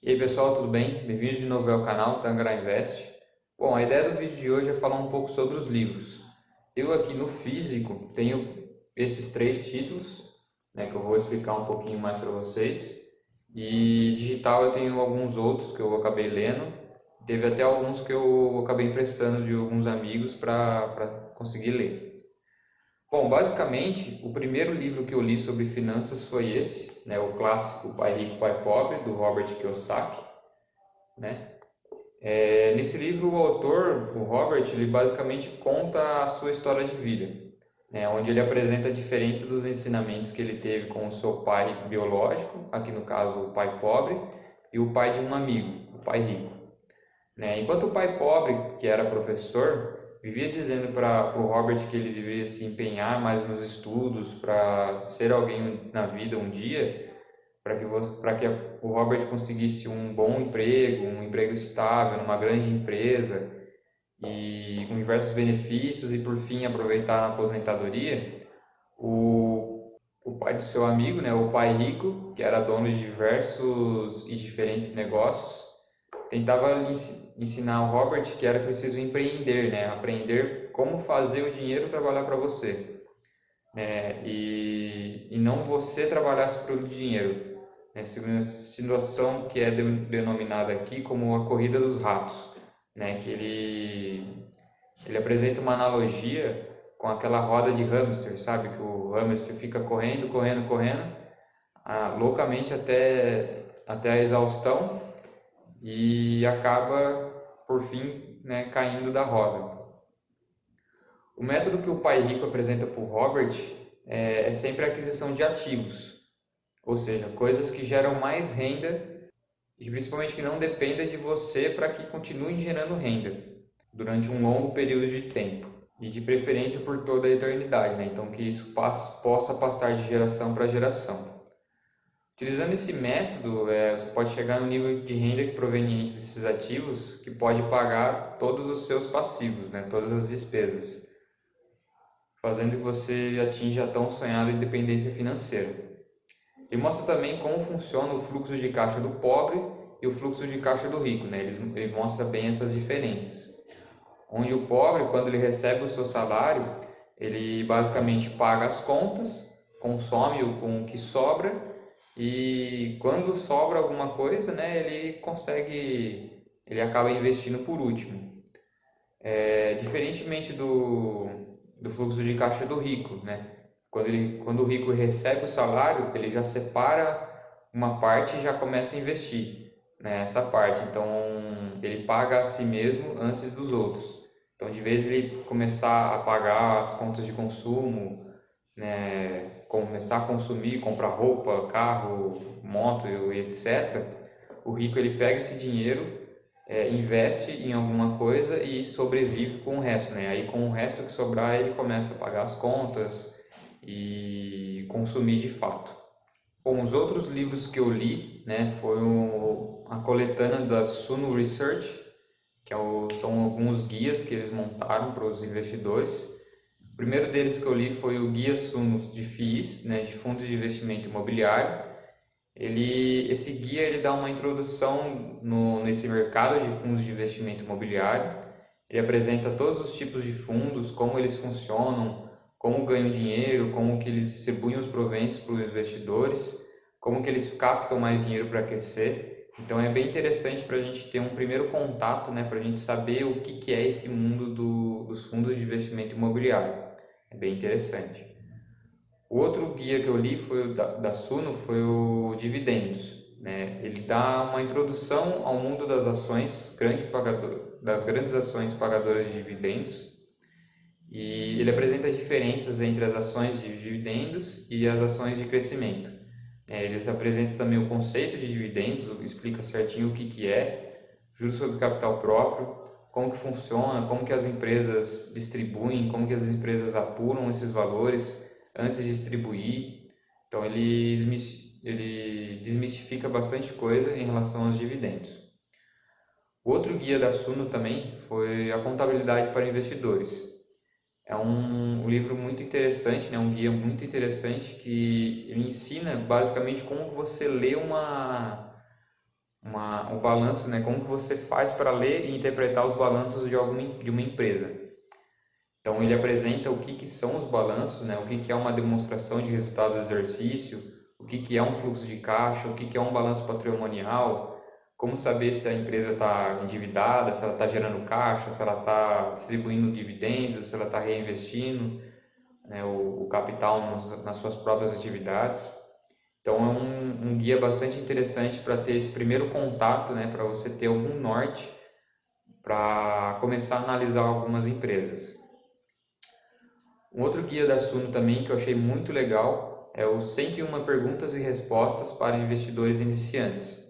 E aí pessoal, tudo bem? Bem-vindos de novo ao canal Tangará Invest. Bom, a ideia do vídeo de hoje é falar um pouco sobre os livros. Eu aqui no físico tenho esses três títulos, né, que eu vou explicar um pouquinho mais para vocês. E digital eu tenho alguns outros que eu acabei lendo. Teve até alguns que eu acabei emprestando de alguns amigos para conseguir ler. Bom, basicamente, o primeiro livro que eu li sobre finanças foi esse, né, o clássico Pai Rico, Pai Pobre, do Robert Kiyosaki, né? Nesse livro, o autor, o Robert, ele basicamente conta a sua história de vida, né, onde ele apresenta a diferença dos ensinamentos que ele teve com o seu pai biológico, aqui no caso o pai pobre, e o pai de um amigo, o pai rico. Né? Enquanto o pai pobre, que era professor, vivia dizendo para o Robert que ele deveria se empenhar mais nos estudos para ser alguém na vida um dia, para que o Robert conseguisse um bom emprego, um emprego estável numa grande empresa e com diversos benefícios e por fim aproveitar a aposentadoria, o pai do seu amigo, né, o pai rico, que era dono de diversos e diferentes negócios, tentava ensinar ao Robert que era preciso empreender, né, aprender como fazer o dinheiro trabalhar para você, né, e não você trabalhasse para o dinheiro. Essa situação que é denominada aqui como a corrida dos ratos, né? Que ele apresenta uma analogia com aquela roda de hamster, sabe? Que o hamster fica correndo, correndo, correndo, loucamente até a exaustão e acaba, por fim, né, caindo da roda. O método que o pai rico apresenta para o Robert é sempre a aquisição de ativos, ou seja, coisas que geram mais renda e principalmente que não dependa de você para que continue gerando renda durante um longo período de tempo e de preferência por toda a eternidade, né? Então que isso possa passar de geração para geração. Utilizando esse método, você pode chegar no nível de renda proveniente desses ativos que pode pagar todos os seus passivos, né? Todas as despesas, fazendo que você atinja a tão sonhada independência financeira. E mostra também como funciona o fluxo de caixa do pobre e o fluxo de caixa do rico, né? Ele mostra bem essas diferenças. Onde o pobre, quando ele recebe o seu salário, ele basicamente paga as contas, consome com o que sobra e quando sobra alguma coisa, né, ele acaba investindo por último. Diferentemente do fluxo de caixa do rico, né? Quando o rico recebe o salário, ele já separa uma parte e já começa a investir, né, essa parte. Então, ele paga a si mesmo antes dos outros. Então, de vez ele começar a pagar as contas de consumo, né, começar a consumir, comprar roupa, carro, moto e etc., o rico ele pega esse dinheiro, investe em alguma coisa e sobrevive com o resto, né? Aí com o resto que sobrar ele começa a pagar as contas e consumir de fato. Bom, os outros livros que eu li, né, foi a coletânea da Suno Research, são alguns guias que eles montaram para os investidores. O primeiro deles que eu li foi o Guia Suno de FIIs, né, de Fundos de Investimento Imobiliário. Esse guia ele dá uma introdução nesse mercado de fundos de investimento imobiliário. Ele apresenta todos os tipos de fundos, como eles funcionam, como ganham dinheiro, como que eles distribuem os proventos para os investidores, como que eles captam mais dinheiro para crescer. Então é bem interessante para a gente ter um primeiro contato, né, para a gente saber o que é esse mundo dos fundos de investimento imobiliário. É bem interessante. O outro guia que eu li foi da Suno, foi o Dividendos, né? Ele dá uma introdução ao mundo das ações, das grandes ações pagadoras de dividendos, e ele apresenta diferenças entre as ações de dividendos e as ações de crescimento. Eles apresentam também o conceito de dividendos, explica certinho o que é, juros sobre capital próprio, como que funciona, como que as empresas distribuem, como que as empresas apuram esses valores antes de distribuir. Então ele desmistifica bastante coisa em relação aos dividendos. O outro guia da Suno também foi a contabilidade para investidores. É um livro muito interessante, né? Um guia muito interessante que ele ensina basicamente como você lê o balanço, né? Como que você faz para ler e interpretar os balanços de uma empresa. Então ele apresenta o que são os balanços, né? O que é uma demonstração de resultado do exercício, o que é um fluxo de caixa, o que é um balanço patrimonial, como saber se a empresa está endividada, se ela está gerando caixa, se ela está distribuindo dividendos, se ela está reinvestindo, né, o capital nas suas próprias atividades. Então é um guia bastante interessante para ter esse primeiro contato, né, para você ter algum norte para começar a analisar algumas empresas. Um outro guia da Suno também que eu achei muito legal é o 101 perguntas e respostas para investidores iniciantes.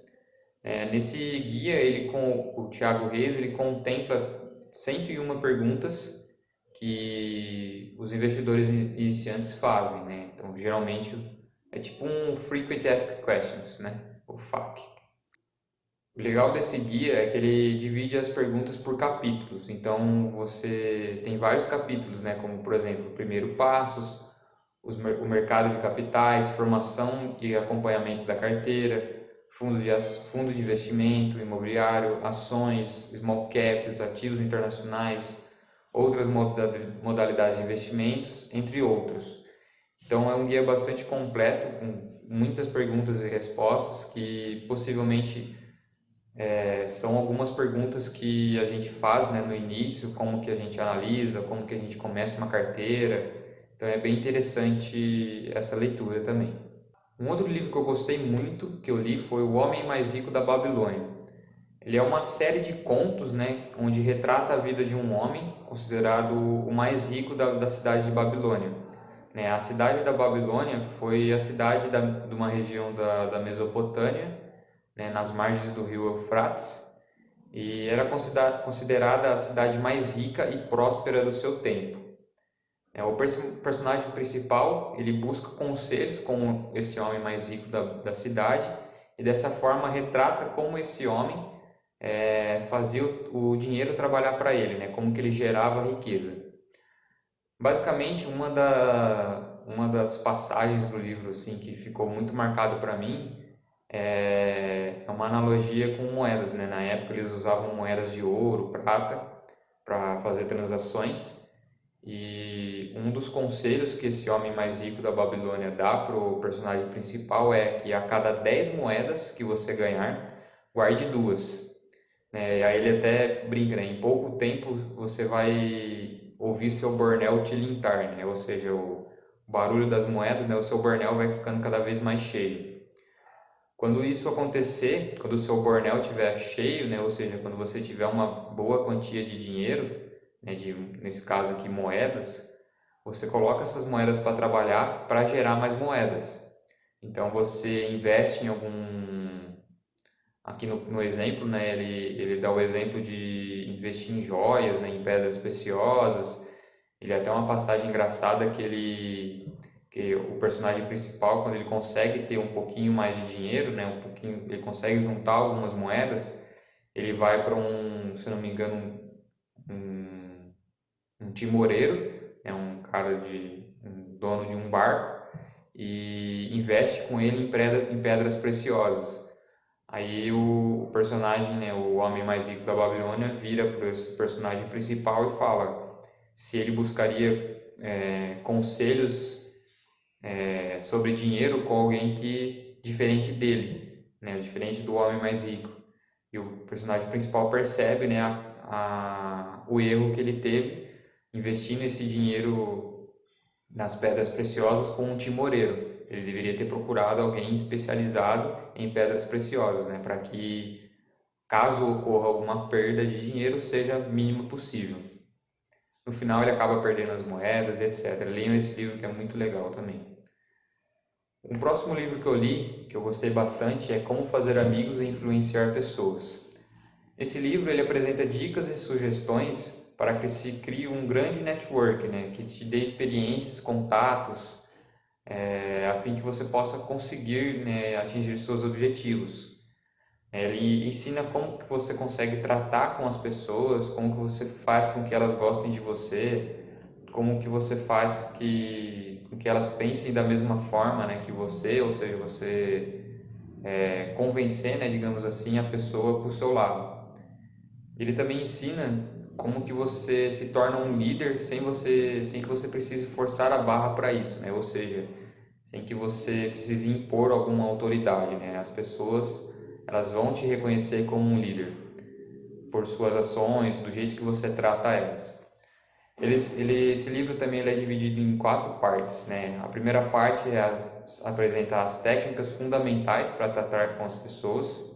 Nesse guia, ele com o Thiago Reis, ele contempla 101 perguntas que os investidores iniciantes fazem, né? Então, geralmente é tipo um Frequent Asked Questions, né? O FAQ. O legal desse guia é que ele divide as perguntas por capítulos. Então, você tem vários capítulos, né? Como, por exemplo, primeiro passos, o mercado de capitais, formação e acompanhamento da carteira, fundos de investimento imobiliário, ações, small caps, ativos internacionais, outras modalidades de investimentos, entre outros. Então é um guia bastante completo, com muitas perguntas e respostas que possivelmente são algumas perguntas que a gente faz, né, no início, como que a gente analisa, como que a gente começa uma carteira. Então é bem interessante essa leitura também. Um outro livro que eu gostei muito, que eu li, foi O Homem Mais Rico da Babilônia. Ele é uma série de contos, né, onde retrata a vida de um homem considerado o mais rico da cidade de Babilônia. A cidade da Babilônia foi a cidade de uma região da Mesopotâmia, né, nas margens do rio Eufrates, e era considerada a cidade mais rica e próspera do seu tempo. O personagem principal, ele busca conselhos com esse homem mais rico da cidade, e dessa forma retrata como esse homem fazia o dinheiro trabalhar para ele, né? Como que ele gerava riqueza. Basicamente, uma das passagens do livro assim, que ficou muito marcado para mim é uma analogia com moedas, né? Na época eles usavam moedas de ouro, prata, para fazer transações. E um dos conselhos que esse homem mais rico da Babilônia dá para o personagem principal é que a cada 10 moedas que você ganhar, guarde duas. E aí ele até brinca, né? Em pouco tempo você vai ouvir seu bornel tilintar, né? Ou seja, o barulho das moedas, né? O seu bornel vai ficando cada vez mais cheio. Quando isso acontecer, quando o seu bornel estiver cheio, né? Ou seja, quando você tiver uma boa quantia de dinheiro, né? Nesse caso aqui, moedas, você coloca essas moedas para trabalhar para gerar mais moedas. Então você investe em algum. Aqui no exemplo, né, ele dá o exemplo de investir em joias, né, em pedras preciosas. Ele até uma passagem engraçada que o personagem principal, quando ele consegue ter um pouquinho mais de dinheiro, né, ele consegue juntar algumas moedas, ele vai para se eu não me engano, um timoreiro, um cara um dono de um barco, e investe com ele em pedras preciosas. Aí o personagem, né, o homem mais rico da Babilônia, vira para esse personagem principal e fala se ele buscaria conselhos sobre dinheiro com alguém que diferente dele, né, diferente do homem mais rico. E o personagem principal percebe, né, o erro que ele teve investindo esse dinheiro nas pedras preciosas com um timoreiro. Ele deveria ter procurado alguém especializado em pedras preciosas, né, para que, caso ocorra alguma perda de dinheiro, seja mínimo possível. No final, ele acaba perdendo as moedas e etc. Leiam esse livro que é muito legal também. Um próximo livro que eu li, que eu gostei bastante, é Como Fazer Amigos e Influenciar Pessoas. Esse livro ele apresenta dicas e sugestões para que se crie um grande network, né, que te dê experiências, contatos, a fim que você possa conseguir, né, atingir seus objetivos. Ele ensina como que você consegue tratar com as pessoas, como que você faz com que elas gostem de você, como que você faz com que elas pensem da mesma forma, né, que você, ou seja, você convencer, né, digamos assim, a pessoa para o seu lado. Ele também ensina como que você se torna um líder sem que você precise forçar a barra para isso, né? Ou seja, sem que você precise impor alguma autoridade, né? As pessoas, elas vão te reconhecer como um líder por suas ações, do jeito que você trata elas. Esse livro também ele é dividido em 4 partes, né? A primeira parte apresentar as técnicas fundamentais para tratar com as pessoas.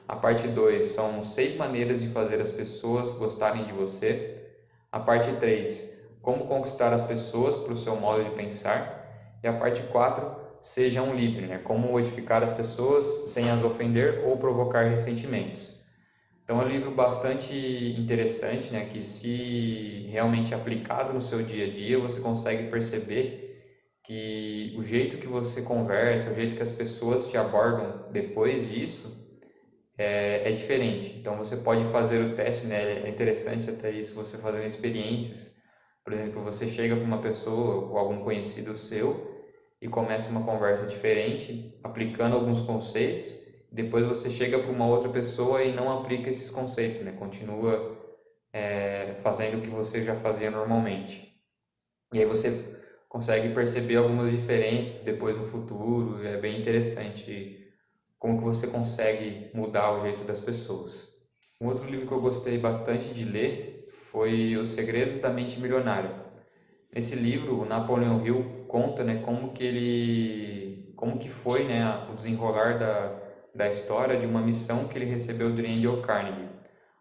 A parte 2 são 6 maneiras de fazer as pessoas gostarem de você. A parte 3, como conquistar as pessoas para o seu modo de pensar. E a parte 4, seja um líder, né? Como modificar as pessoas sem as ofender ou provocar ressentimentos. Então é um livro bastante interessante, né? Que se realmente aplicado no seu dia a dia, você consegue perceber que o jeito que você conversa, o jeito que as pessoas te abordam depois disso é diferente. Então você pode fazer o teste, né? É interessante até isso, você fazendo experiências. Por exemplo, você chega para uma pessoa ou algum conhecido seu e começa uma conversa diferente, aplicando alguns conceitos. Depois você chega para uma outra pessoa e não aplica esses conceitos, né? Continua fazendo o que você já fazia normalmente. E aí você consegue perceber algumas diferenças depois no futuro. É bem interessante como que você consegue mudar o jeito das pessoas. Um outro livro que eu gostei bastante de ler foi Os Segredos da Mente Milionária. Nesse livro, o Napoleon Hill conta, né, como que foi, né, o desenrolar da história de uma missão que ele recebeu do Daniel Carnegie.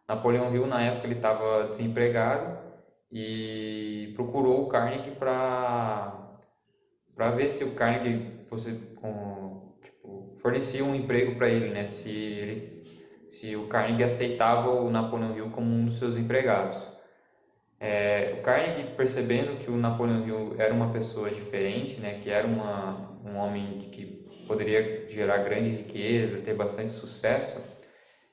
Napoleon Hill, na época, ele estava desempregado e procurou o Carnegie para ver se o Carnegie fornecia um emprego para ele, né? Se o Carnegie aceitava o Napoleon Hill como um dos seus empregados. O Carnegie, percebendo que o Napoleon Hill era uma pessoa diferente, né? Que era um homem que poderia gerar grande riqueza, ter bastante sucesso,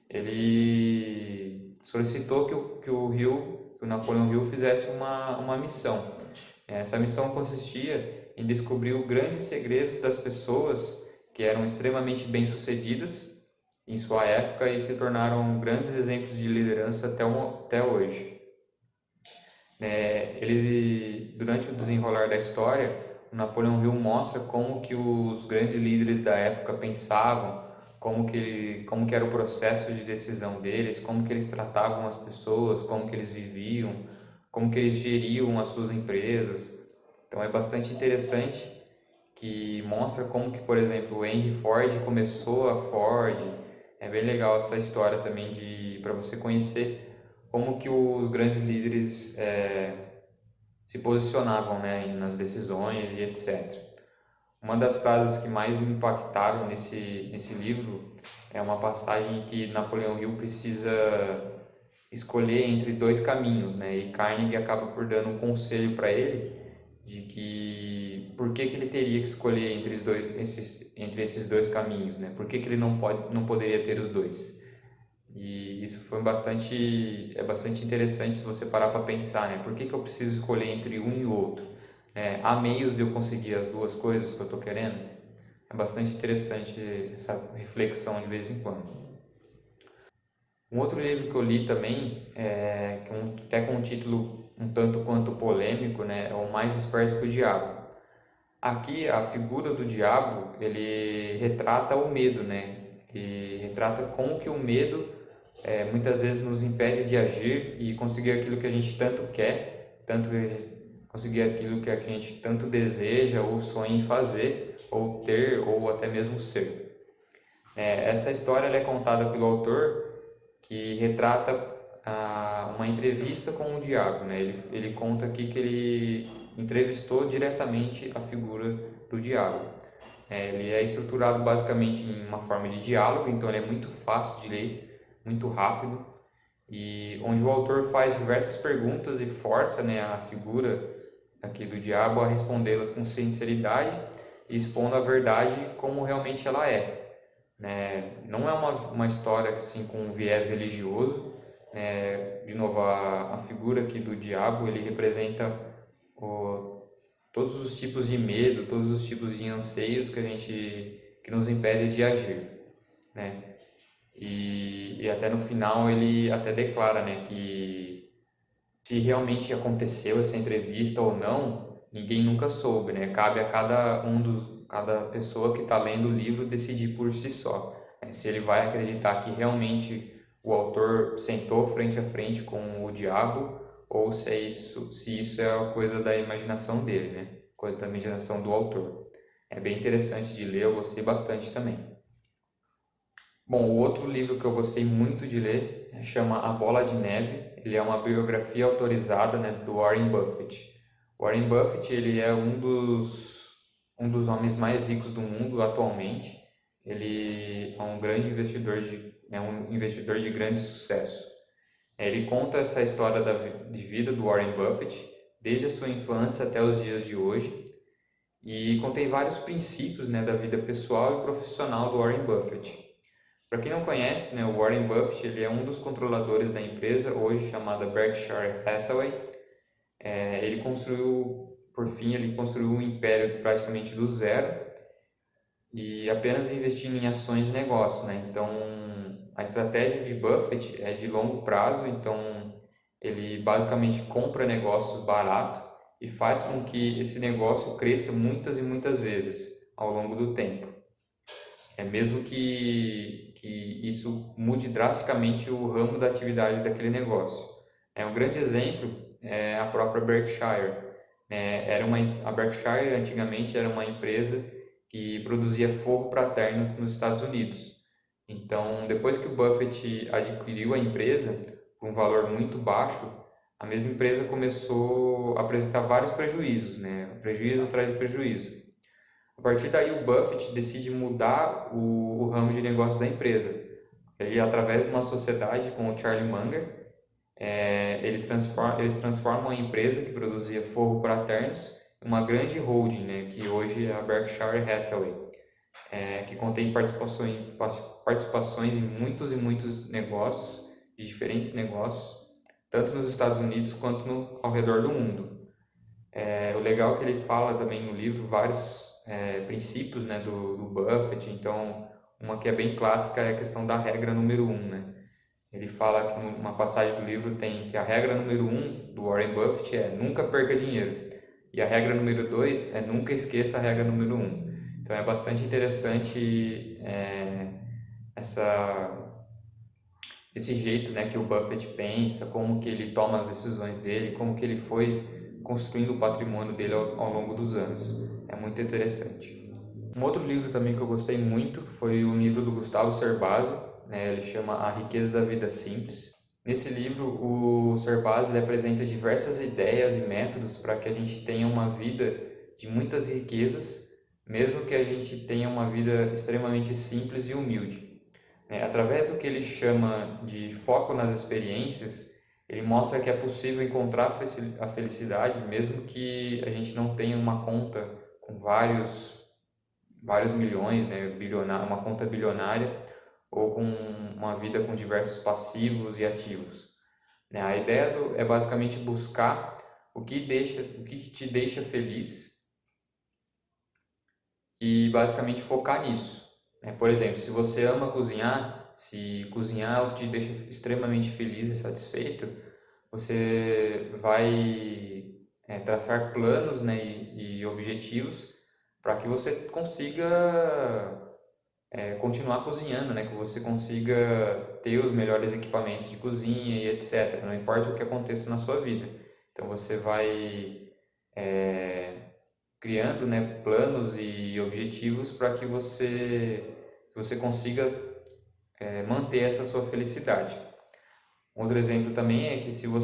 ele solicitou que o Napoleon Hill fizesse uma missão. Essa missão consistia em descobrir os grandes segredos das pessoas que eram extremamente bem-sucedidas em sua época e se tornaram grandes exemplos de liderança até hoje. Durante o desenrolar da história, o Napoleão Hill mostra como que os grandes líderes da época pensavam, como que era o processo de decisão deles, como que eles tratavam as pessoas, como que eles viviam, como que eles geriam as suas empresas. Então é bastante interessante, que mostra como que, por exemplo, o Henry Ford começou a Ford. É bem legal essa história também para você conhecer como que os grandes líderes se posicionavam, né, nas decisões e etc. Uma das frases que mais me impactaram nesse livro é uma passagem que Napoleão Hill precisa escolher entre 2 caminhos, né? E Carnegie acaba por dando um conselho para ele de que por que ele teria que escolher entre esses 2 caminhos, né? Por que ele não poderia ter os dois? E isso foi bastante interessante se você parar para pensar, né? Por que eu preciso escolher entre um e o outro? Há meios de eu conseguir as 2 coisas que eu estou querendo? É bastante interessante essa reflexão de vez em quando. Um outro livro que eu li também, até com um título um tanto quanto polêmico, né, é O Mais Esperto que o Diabo. Aqui a figura do diabo, ele retrata o medo, né? Ele retrata como que o medo muitas vezes nos impede de agir e conseguir aquilo que a gente tanto quer, conseguir aquilo que a gente tanto deseja ou sonha em fazer, ou ter, ou até mesmo ser. Essa história ela é contada pelo autor, que retrata uma entrevista com o diabo, né? Ele conta aqui que ele entrevistou diretamente a figura do diabo. Ele é estruturado basicamente em uma forma de diálogo, então ele é muito fácil de ler, muito rápido, e onde o autor faz diversas perguntas e força, né, a figura aqui do diabo a respondê-las com sinceridade e expondo a verdade como realmente ela é. Não é uma história assim com um viés religioso. De novo, a figura aqui do diabo, ele representa todos os tipos de medo, todos os tipos de anseios que nos impede de agir. né? E até no final ele até declara, né, que se realmente aconteceu essa entrevista ou não, ninguém nunca soube, né? Cabe a cada pessoa que está lendo o livro decidir por si só, né? Se ele vai acreditar que realmente o autor sentou frente a frente com o diabo ou se isso é uma coisa da imaginação dele, né? Coisa da imaginação do autor. É bem interessante de ler, eu gostei bastante também. Bom, o outro livro que eu gostei muito de ler chama A Bola de Neve. Ele é uma biografia autorizada, né, do Warren Buffett. Warren Buffett, ele é um dos homens mais ricos do mundo atualmente. Ele é um grande investidor é um investidor de grande sucesso. Ele conta essa história de vida do Warren Buffett, desde a sua infância até os dias de hoje, e contém vários princípios, né, da vida pessoal e profissional do Warren Buffett. Para quem não conhece, né, o Warren Buffett ele é um dos controladores da empresa, hoje chamada Berkshire Hathaway. Ele construiu um império praticamente do zero e apenas investindo em ações de negócio, né? Então, a estratégia de Buffett é de longo prazo, então ele basicamente compra negócios barato e faz com que esse negócio cresça muitas e muitas vezes ao longo do tempo. Mesmo que isso mude drasticamente o ramo da atividade daquele negócio. Um grande exemplo é a própria Berkshire. A Berkshire antigamente era uma empresa que produzia forro para ternos nos Estados Unidos. Então, depois que o Buffett adquiriu a empresa por um valor muito baixo, a mesma empresa começou a apresentar vários prejuízos, né? Prejuízo atrás de prejuízo. A partir daí, o Buffett decide mudar o ramo de negócio da empresa. Ele, através de uma sociedade com o Charlie Munger, eles transformam a empresa que produzia forro para ternos em uma grande holding, né, que hoje é a Berkshire Hathaway, que contém participações em muitos e muitos negócios, de diferentes negócios, tanto nos Estados Unidos quanto ao redor do mundo. O legal é que ele fala também no livro vários princípios, né, do Buffett. Então, uma que é bem clássica é a questão da regra número um, né? Ele fala que numa passagem do livro tem que a regra número um do Warren Buffett é nunca perca dinheiro. E a regra número dois é nunca esqueça a regra número um. Então, é bastante interessante esse jeito, né, que o Buffett pensa, como que ele toma as decisões dele, como que ele foi construindo o patrimônio dele ao longo dos anos. É muito interessante. Um outro livro também que eu gostei muito foi o livro do Gustavo Cerbasi, né, ele chama A Riqueza da Vida Simples. Nesse livro, o Cerbasi ele apresenta diversas ideias e métodos para que a gente tenha uma vida de muitas riquezas, mesmo que a gente tenha uma vida extremamente simples e humilde. Através do que ele chama de foco nas experiências, ele mostra que é possível encontrar a felicidade mesmo que a gente não tenha uma conta com vários milhões, né, uma conta bilionária ou com uma vida com diversos passivos e ativos. A ideia é basicamente buscar o que te deixa feliz e basicamente focar nisso. Por exemplo, se você ama cozinhar, se cozinhar é o que te deixa extremamente feliz e satisfeito, você vai traçar planos, né, e objetivos para que você consiga continuar cozinhando, né, que você consiga ter os melhores equipamentos de cozinha e etc. Não importa o que aconteça na sua vida. Então você vai criando, né, planos e objetivos para que você consiga manter essa sua felicidade. Outro exemplo também é que se o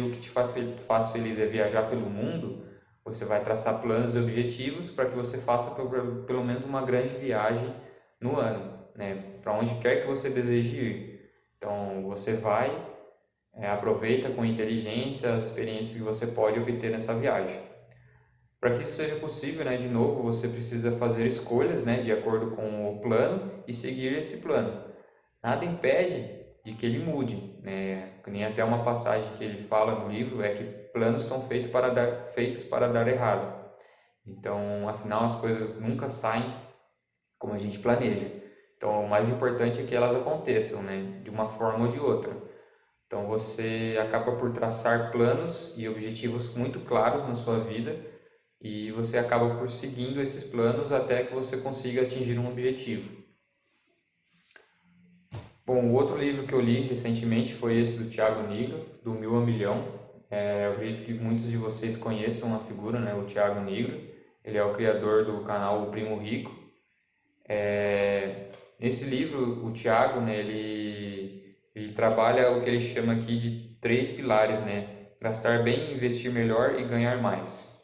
que te faz feliz é viajar pelo mundo, você vai traçar planos e objetivos para que você faça pelo menos uma grande viagem no ano, né, para onde quer que você deseje ir. Então você vai, aproveita com inteligência as experiências que você pode obter nessa viagem. Para que isso seja possível, né, de novo, você precisa fazer escolhas, né, de acordo com o plano e seguir esse plano. Nada impede de que ele mude, né? Nem até uma passagem que ele fala no livro é que planos são feitos para dar errado. Então, afinal, as coisas nunca saem como a gente planeja. Então, o mais importante é que elas aconteçam, né, de uma forma ou de outra. Então, você acaba por traçar planos e objetivos muito claros na sua vida e você acaba por seguindo esses planos até que você consiga atingir um objetivo. Bom, o outro livro que eu li recentemente foi esse do Thiago Nigro, do Mil a Milhão. Eu acredito que muitos de vocês conheçam a figura, né, o Thiago Nigro. Ele é o criador do canal O Primo Rico. Nesse livro, o Thiago, né, ele trabalha o que ele chama aqui de 3 pilares, né? Gastar bem, investir melhor e ganhar mais.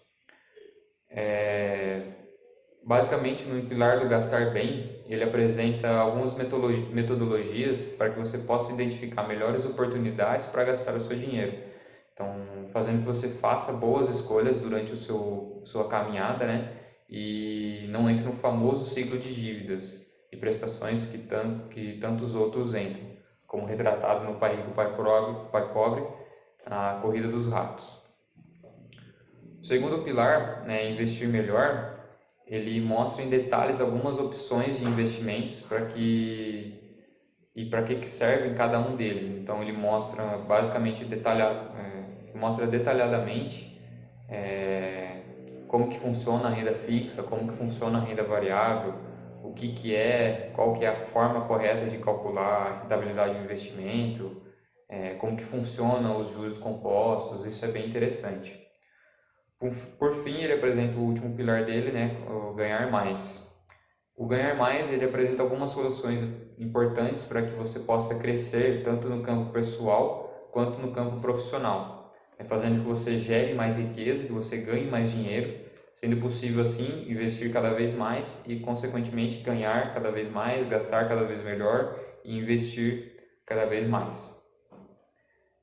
Basicamente, no pilar do gastar bem, ele apresenta algumas metodologias para que você possa identificar melhores oportunidades para gastar o seu dinheiro. Então, fazendo que você faça boas escolhas durante sua caminhada, né? E não entre no famoso ciclo de dívidas e prestações que tantos outros entram, como retratado no Pai Rico, Pai Pobre, a Corrida dos Ratos. O segundo pilar, né, investir melhor, ele mostra em detalhes algumas opções de investimentos para que servem cada um deles. Então ele mostra basicamente mostra detalhadamente como que funciona a renda fixa, como que funciona a renda variável, qual que é a forma correta de calcular a rentabilidade do investimento, como que funcionam os juros compostos. Isso é bem interessante. Por fim, ele apresenta o último pilar dele, né, o ganhar mais. O ganhar mais, ele apresenta algumas soluções importantes para que você possa crescer tanto no campo pessoal quanto no campo profissional, fazendo que você gere mais riqueza, que você ganhe mais dinheiro, sendo possível assim investir cada vez mais e consequentemente ganhar cada vez mais, gastar cada vez melhor e investir cada vez mais.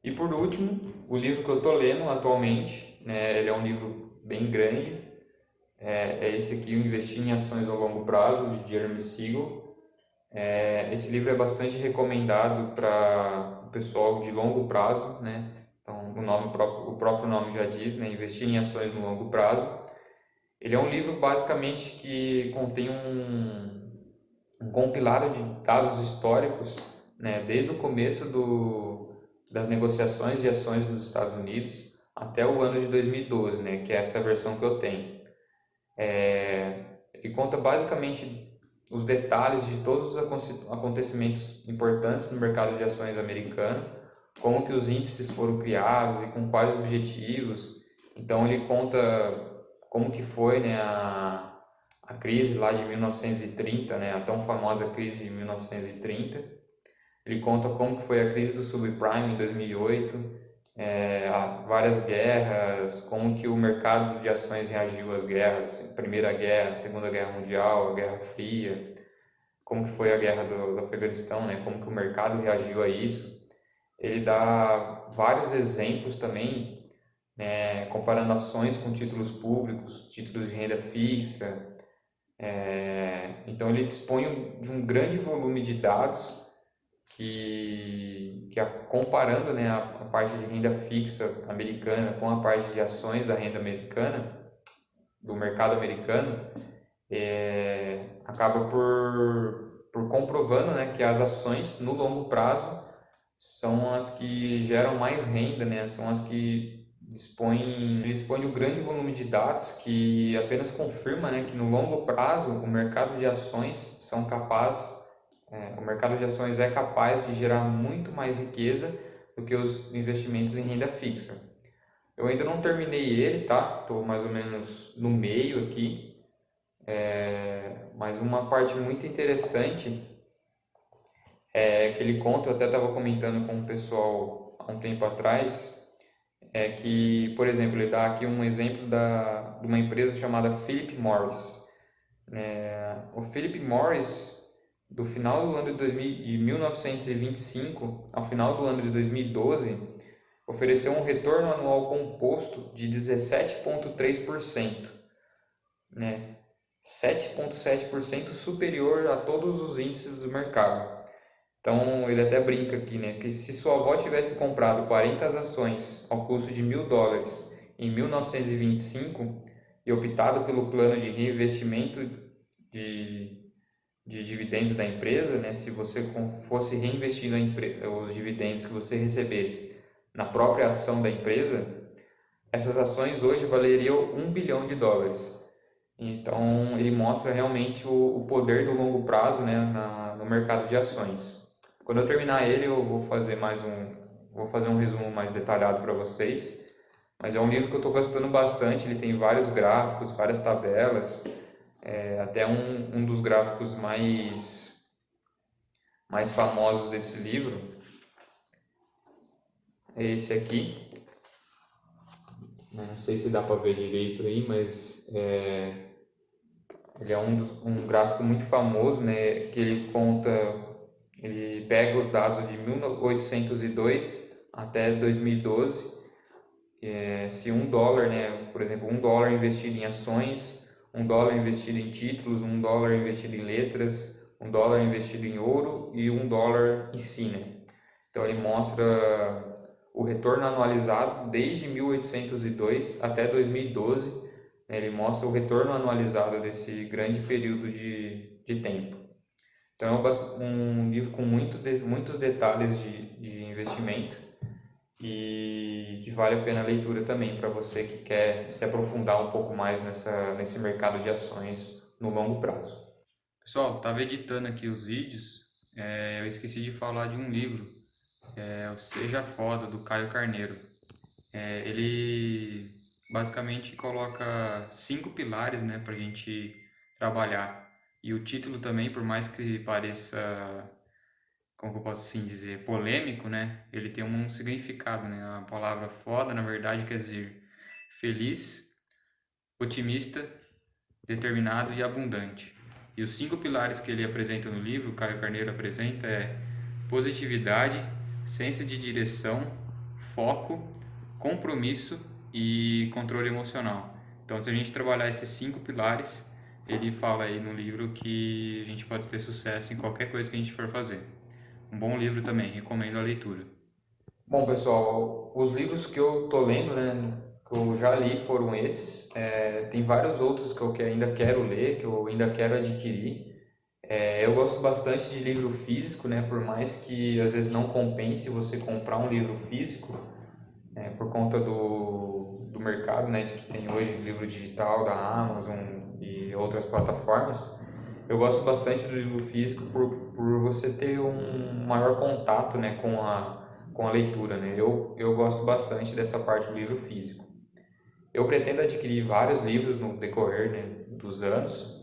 E por último, o livro que eu estou lendo atualmente, né, ele é um livro bem grande, é esse aqui, o Investir em Ações ao Longo Prazo, de Jeremy Siegel. Esse livro é bastante recomendado para o pessoal de longo prazo, né? Então, o próprio nome já diz, né? Investir em ações no longo prazo. Ele é um livro basicamente que contém um compilado de dados históricos, né? Desde o começo das negociações de ações nos Estados Unidos até o ano de 2012, né? Que é essa versão que eu tenho. Ele conta basicamente os detalhes de todos os acontecimentos importantes no mercado de ações americano, como que os índices foram criados e com quais objetivos. Então ele conta como que foi, né, a crise lá de 1930, né, a tão famosa crise de 1930. Ele conta como que foi a crise do subprime em 2008, várias guerras, como que o mercado de ações reagiu às guerras, Primeira Guerra, Segunda Guerra Mundial, a Guerra Fria, como que foi a guerra do Afeganistão, né? Como que o mercado reagiu a isso. Ele dá vários exemplos também, né? Comparando ações com títulos públicos, títulos de renda fixa. Então ele dispõe de um grande volume de dados comparando, né, a parte de renda fixa americana com a parte de ações da renda americana, do mercado americano, acaba por comprovando, né, que as ações no longo prazo são as que geram mais renda, né, são as que dispõem de um grande volume de dados que apenas confirma, né, que no longo prazo o mercado de ações o mercado de ações é capaz de gerar muito mais riqueza do que os investimentos em renda fixa. Eu ainda não terminei ele, tá? Estou mais ou menos no meio aqui. Mas uma parte muito interessante que ele conta, eu até estava comentando com o pessoal há um tempo atrás, é que, por exemplo, ele dá aqui um exemplo de uma empresa chamada Philip Morris. O Philip Morris, do final do ano de 1925 ao final do ano de 2012, ofereceu um retorno anual composto de 17,3%, né? 7,7% superior a todos os índices do mercado. Então ele até brinca aqui, né, que se sua avó tivesse comprado 40 ações ao custo de $1.000 em 1925 e optado pelo plano de reinvestimento de dividendos da empresa, né, se você fosse reinvestir os dividendos que você recebesse na própria ação da empresa, essas ações hoje valeriam US$ 1 bilhão. Então, ele mostra realmente o poder do longo prazo, né, no mercado de ações. Quando eu terminar ele, eu vou fazer um resumo mais detalhado para vocês. Mas é um livro que eu estou gostando bastante. Ele tem vários gráficos, várias tabelas, até um dos gráficos mais famosos desse livro é esse aqui. Não sei se dá para ver direito aí, mas ele é um gráfico muito famoso, né, que ele pega os dados de 1802 até 2012. Se $1, né, por exemplo, $1 investido em ações, $1 investido em títulos, $1 investido em letras, $1 investido em ouro e $1 em si, né? Então ele mostra o retorno anualizado desde 1802 até 2012, né? Ele mostra o retorno anualizado desse grande período de tempo. Então é um livro com muitos detalhes de investimento e que vale a pena a leitura também para você que quer se aprofundar um pouco mais nesse mercado de ações no longo prazo. Pessoal, estava editando aqui os vídeos, eu esqueci de falar de um livro, o Seja Foda, do Caio Carneiro. Ele basicamente coloca 5 pilares, né, para a gente trabalhar. E o título também, por mais que pareça, como eu posso assim dizer, polêmico, né? Ele tem um significado, né? A palavra foda, na verdade, quer dizer feliz, otimista, determinado e abundante. E os 5 pilares que ele apresenta no livro, o Caio Carneiro apresenta, é positividade, senso de direção, foco, compromisso e controle emocional. Então, se a gente trabalhar esses 5 pilares, ele fala aí no livro que a gente pode ter sucesso em qualquer coisa que a gente for fazer. Um bom livro também, recomendo a leitura. Bom, pessoal, os livros que eu tô lendo, né, que eu já li foram esses. Tem vários outros que eu ainda quero ler, que eu ainda quero adquirir. Eu gosto bastante de livro físico, né, por mais que às vezes não compense você comprar um livro físico, por conta do mercado, né, de que tem hoje livro digital da Amazon e outras plataformas. Eu gosto bastante do livro físico por você ter um maior contato, né, com a leitura, né? Eu gosto bastante dessa parte do livro físico. Eu pretendo adquirir vários livros no decorrer, né, dos anos,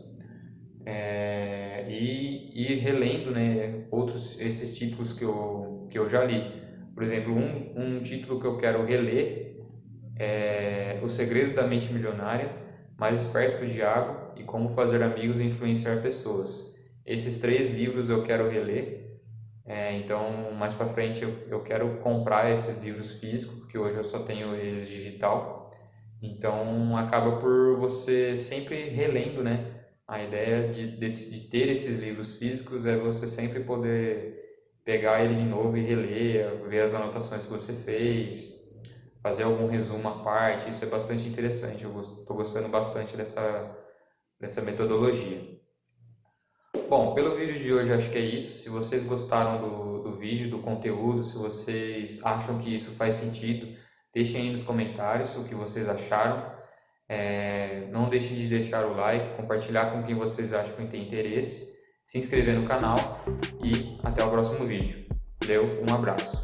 e relendo, né, esses títulos que eu já li. Por exemplo, um título que eu quero reler é Os Segredos da Mente Milionária, Mais Esperto que o Diabo e Como Fazer Amigos e Influenciar Pessoas. Esses 3 livros eu quero reler, então mais para frente eu quero comprar esses livros físicos, porque hoje eu só tenho eles digital. Então acaba por você sempre relendo, né? A ideia de ter esses livros físicos é você sempre poder pegar ele de novo e reler, ver as anotações que você fez, fazer algum resumo à parte. Isso é bastante interessante. Eu estou gostando bastante dessa metodologia. Bom, pelo vídeo de hoje acho que é isso. Se vocês gostaram do vídeo, do conteúdo, se vocês acham que isso faz sentido, deixem aí nos comentários o que vocês acharam. Não deixem de deixar o like, compartilhar com quem vocês acham que tem interesse, se inscrever no canal e até o próximo vídeo. Valeu, um abraço.